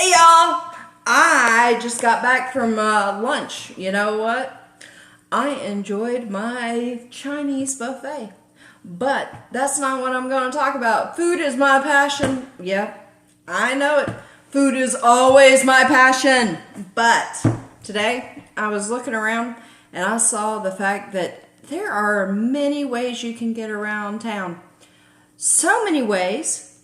Hey y'all, I just got back from lunch. You know what? I enjoyed my Chinese buffet. But that's not what I'm going to talk about. Food is my passion. Yep, I know it. Food is always my passion. But today I was looking around and I saw the fact that there are many ways you can get around town. So many ways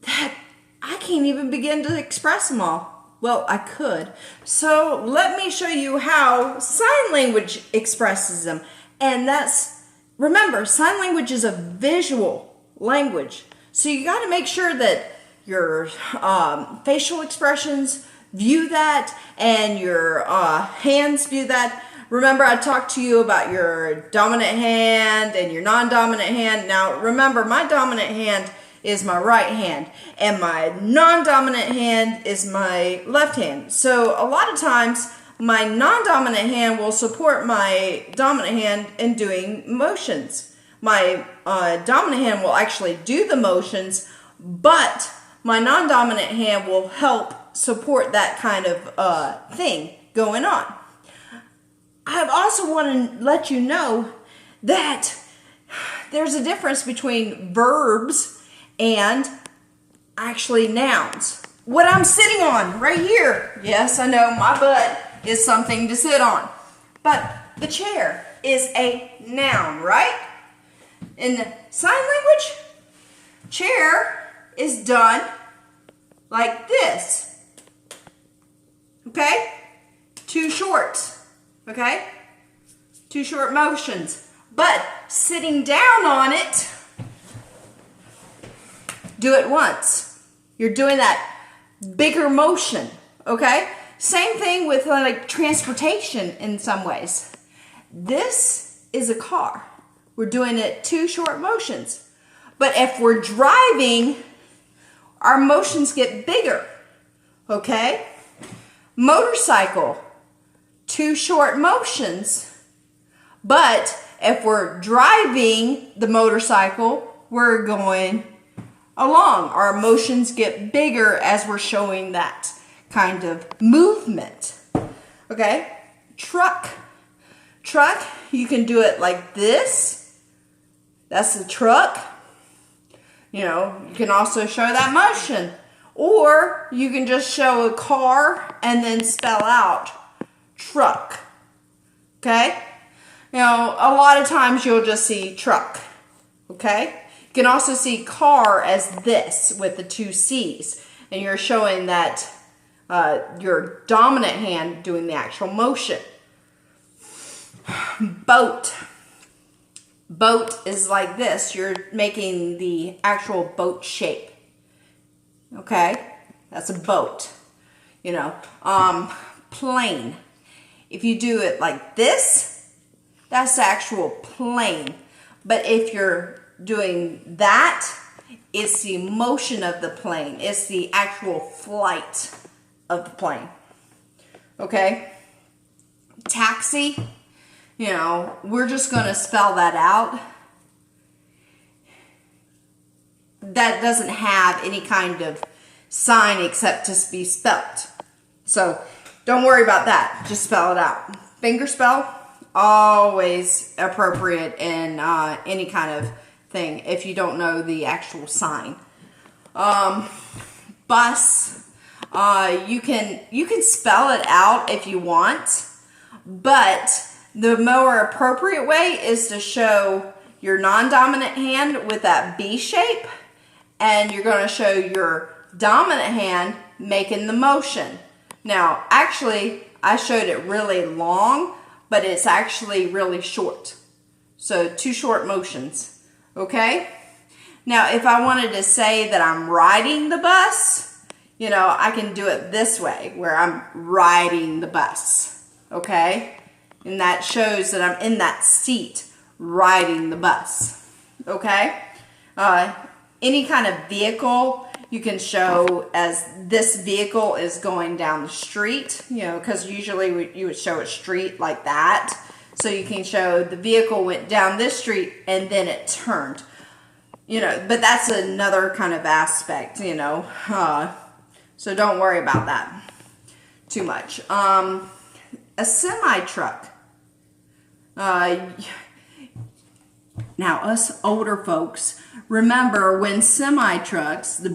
that I can't even begin to express them all. Well, I could. So let me show you how sign language expresses them. And remember, sign language is a visual language. So you got to make sure that your facial expressions view that and your hands view that. Remember, I talked to you about your dominant hand and your non-dominant hand. Now, remember, my dominant hand is my right hand and my non-dominant hand is my left hand. So a lot of times my non-dominant hand will support my dominant hand in doing motions. My dominant hand will actually do the motions, but my non-dominant hand will help support that kind of thing going on. I also want to let you know that there's a difference between verbs and actually nouns. What I'm sitting on right here, yes, I know my butt is something to sit on, but the chair is a noun, right? In sign language, chair is done like this, okay? Two shorts, okay? Two short motions, but sitting down on it, do it once. You're doing that bigger motion, okay? Same thing with like transportation in some ways. This is a car. We're doing it two short motions. But if we're driving, our motions get bigger, okay? Motorcycle, two short motions. But if we're driving the motorcycle, we're going along. Our motions get bigger as we're showing that kind of movement. Okay? Truck. Truck, you can do it like this. That's the truck. You know, you can also show that motion. Or you can just show a car and then spell out truck. Okay? You know, a lot of times you'll just see truck. Okay? You can also see car as this with the two C's. And you're showing that your dominant hand doing the actual motion. Boat. Boat is like this. You're making the actual boat shape. Okay? That's a boat. You know, plane. If you do it like this, that's the actual plane. But if you're doing that, it's the motion of the plane. It's the actual flight of the plane. Okay? Taxi, you know, we're just going to spell that out. That doesn't have any kind of sign except to be spelt. So don't worry about that. Just spell it out. Fingerspell, always appropriate in any kind of thing if you don't know the actual sign. Bus, you can spell it out if you want, but the more appropriate way is to show your non-dominant hand with that B shape, and you're going to show your dominant hand making the motion. Now, actually, I showed it really long, but it's actually really short. So, two short motions. Okay? Now, if I wanted to say that I'm riding the bus, you know, I can do it this way, where I'm riding the bus. Okay? And that shows that I'm in that seat, riding the bus. Okay? Any kind of vehicle, you can show as this vehicle is going down the street, you know, because usually you would show a street like that. So you can show the vehicle went down this street and then it turned. You know, but that's another kind of aspect, you know. So don't worry about that too much. A semi-truck. Now, us older folks, remember when semi-trucks, the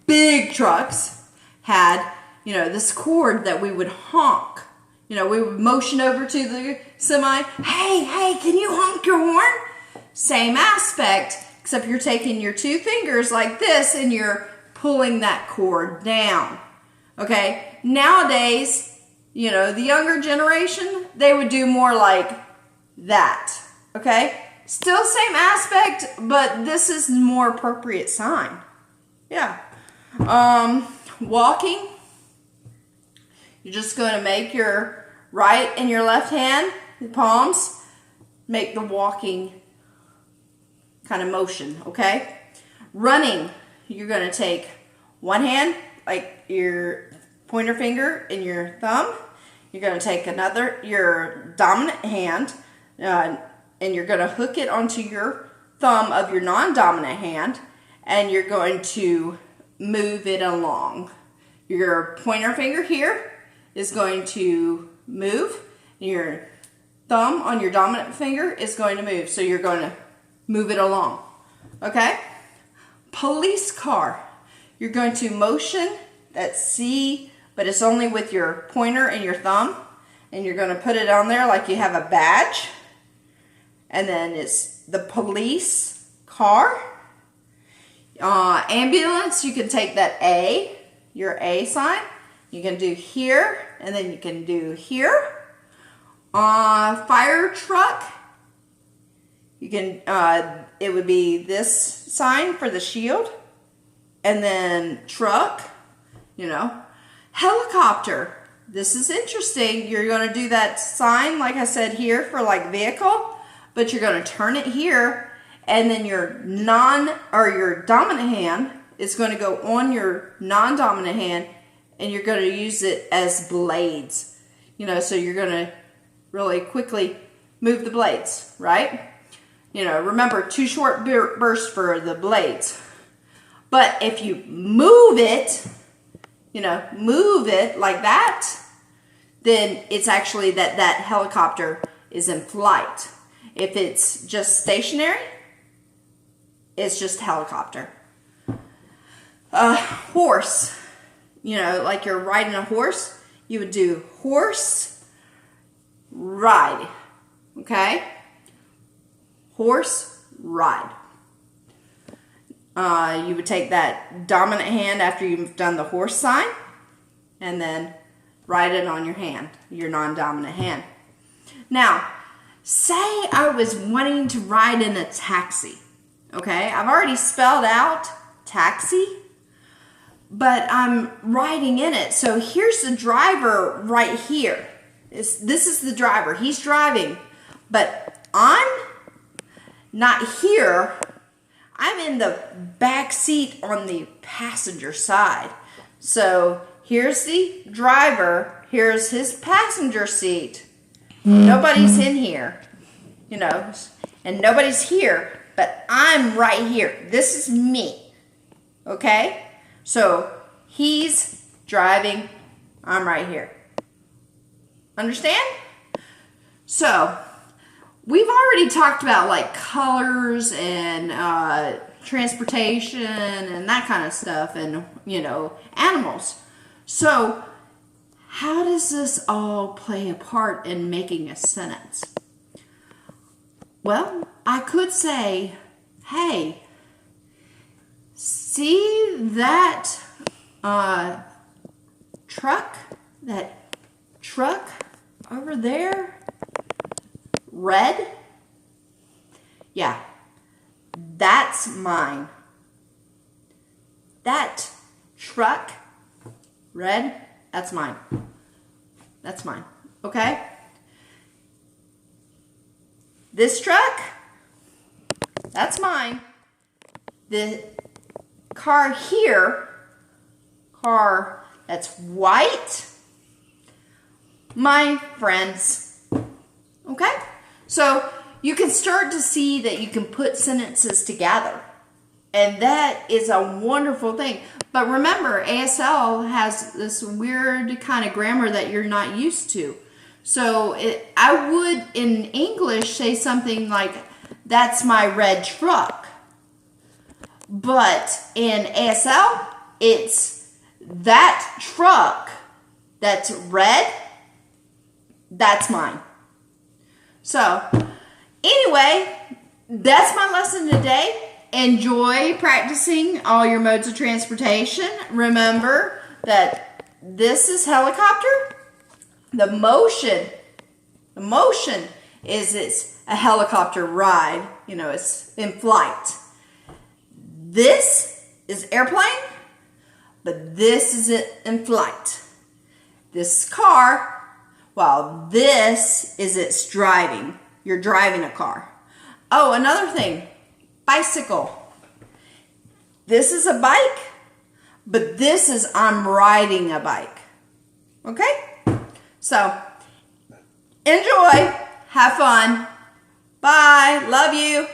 big trucks, had, you know, this cord that we would honk. You know, we would motion over to the semi, hey, can you honk your horn? Same aspect, except you're taking your two fingers like this and you're pulling that cord down. Okay, nowadays, you know, the younger generation, they would do more like that. Okay, still same aspect, but this is more appropriate sign. Yeah. Walking, you're just going to make your right and your left hand, the palms, make the walking kind of motion, okay? Running, you're going to take one hand, like your pointer finger and your thumb. You're going to take your dominant hand, and you're going to hook it onto your thumb of your non-dominant hand, and you're going to move it along. Your pointer finger here is going to move. Your thumb on your dominant finger is going to move. So you're going to move it along. Okay? Police car. You're going to motion that C, but it's only with your pointer and your thumb. And you're going to put it on there like you have a badge. And then it's the police car. Ambulance, you can take that A, your A sign. You can do here, and then you can do here. Fire truck, you can, it would be this sign for the shield. And then truck, you know. Helicopter, this is interesting. You're going to do that sign, like I said, here for like vehicle, but you're going to turn it here, and then your dominant hand is going to go on your non-dominant hand, and you're going to use it as blades. You know, so you're going to really quickly move the blades, right? You know, remember, 2 short bursts for the blades. But if you move it, you know, move it like that, then it's actually that helicopter is in flight. If it's just stationary, it's just helicopter. Horse, you know, like you're riding a horse, you would do horse, ride, okay? Horse, ride. You would take that dominant hand after you've done the horse sign, and then ride it on your hand, your non-dominant hand. Now, say I was wanting to ride in a taxi, okay? I've already spelled out taxi, but I'm riding in it. So here's the driver right here. This is the driver. He's driving, but I'm not here. I'm in the back seat on the passenger side. So here's the driver. Here's his passenger seat. Nobody's in here, you know, and nobody's here, but I'm right here. This is me, okay? So he's driving. I'm right here. Understand? So we've already talked about like colors and transportation and that kind of stuff, and, you know, animals. So how does this all play a part in making a sentence? Well, I could say, hey, see that truck over there? Red? Yeah, that's mine. That truck, red, that's mine. That's mine, okay? This truck, that's mine. The car here, car that's white, my friends, okay? So you can start to see that you can put sentences together, And that is a wonderful thing. But remember, ASL has this weird kind of grammar that you're not used to. So I would, in English, say something like, that's my red truck. But in ASL, it's that truck that's red, that's mine. So, anyway, that's my lesson today. Enjoy practicing all your modes of transportation. Remember that this is helicopter. The motion is it's a helicopter ride. You know, it's in flight. This is airplane, but this is it in flight. This car, while this is it's driving. You're driving a car. Oh, another thing. Bicycle. This is a bike, but this is I'm riding a bike. Okay? So, enjoy. Have fun. Bye. Love you.